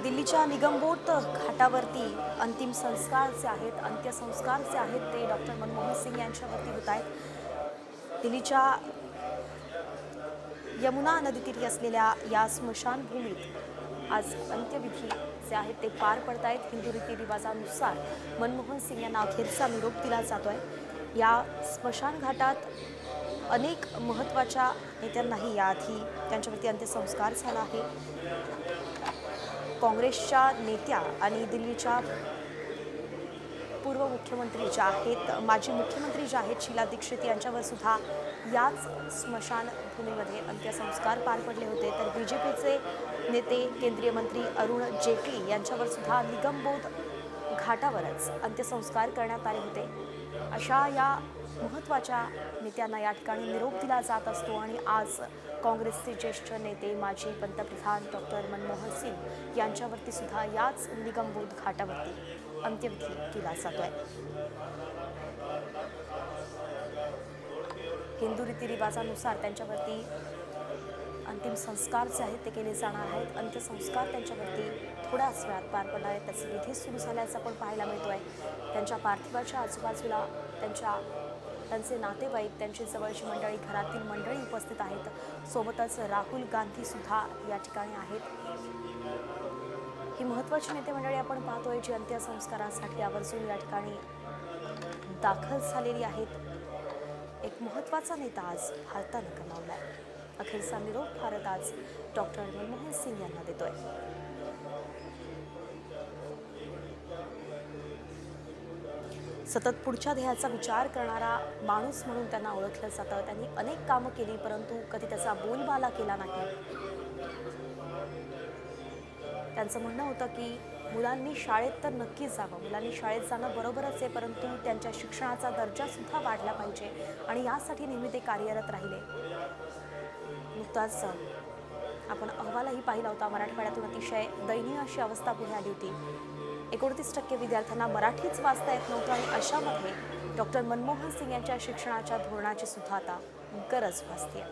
दिल्लीच्या निगमबोध घाटावरती अंतिम संस्कार जे आहेत, अंत्यसंस्कार जे आहेत ते डॉक्टर मनमोहन सिंग यांच्यावरती होत आहेत। दिल्लीच्या यमुना नदीतीरी असलेल्या या स्मशानभूमीत आज अंत्यविधी जे आहेत ते पार पडत आहेत। हिंदू रीतिरिवाजानुसार मनमोहन सिंग यांना अखेरचा निरोप दिला जातोय। या स्मशान घाटात अनेक महत्त्वाच्या नेत्यांनाही याआधी त्यांच्यावरती अंत्यसंस्कार झाला आहे। काँग्रेसच्या नेत्या आणि दिल्लीच्या पूर्व मुख्यमंत्री ज्या आहेत, माजी मुख्यमंत्री ज्या आहेत शीला दीक्षित यांच्यावर सुद्धा याच स्मशानभूमीमध्ये अंत्यसंस्कार पार पडले होते। तर बीजेपीचे नेते केंद्रीय मंत्री अरुण जेटली यांच्यावर सुद्धा निगमबोध घाटावरच अंत्यसंस्कार करण्यात आले होते। अशा या महत्त्वाच्या नेत्यांना या ठिकाणी निरोप दिला जात असतो आणि आज काँग्रेसचे ज्येष्ठ नेते माजी पंतप्रधान डॉक्टर मनमोहन सिंग यांच्यावरती सुद्धा याच निगमबोध घाटावरती अंत्यविधी केला जातोय। हिंदू रीतिरिवाजानुसार त्यांच्यावरती अंतिम संस्कार जे आहेत ते केले जाणार आहेत। अंत्यसंस्कार त्यांच्यावरती थोड्याच वेळात पार पडणार आहेत। त्याचे विधी सुरू झाल्याचं पण पाहायला मिळतोय। त्यांच्या पार्थिवाच्या आजूबाजूला त्यांचे नातेवाईक, त्यांची जवळची मंडळी, घरातील मंडळी उपस्थित आहेत। सोबतच राहुल गांधी सुद्धा या ठिकाणी आहेत। ही महत्त्वाची नेते मंडळी आपण पाहतोय जी अंत्यसंस्कारासाठी आवर्जून या ठिकाणी दाखल झालेली आहेत। एक महत्त्वाचा नेता आज भारतानं गमावलाय। अखेरचा निरोप भारत आज डॉक्टर मनमोहन सिंग यांना देतोय। सतत पुढच्या ध्येयाचा विचार करणारा माणूस म्हणून त्यांना ओळखलं जातं। त्यांनी अनेक कामं केली परंतु कधी त्याचा बोलबाला केला नाही। त्यांचं म्हणणं होतं की मुलांनी शाळेत तर नक्कीच जावं, मुलांनी शाळेत जाणं बरोबरच आहे, परंतु त्यांच्या शिक्षणाचा दर्जा सुद्धा वाढला पाहिजे आणि यासाठी नेहमी ते कार्यरत राहिले। नुकताच आपण अहवालही पाहिला होता। मराठवाड्यातून अतिशय दयनीय अशी अवस्था पुढे आली होती। 29% विद्यार्थ्यांना मराठीच वाचता येत नव्हतं आणि अशामध्ये डॉक्टर मनमोहन सिंग यांच्या शिक्षणाच्या धोरणाची सुद्धा आता गरज भासते।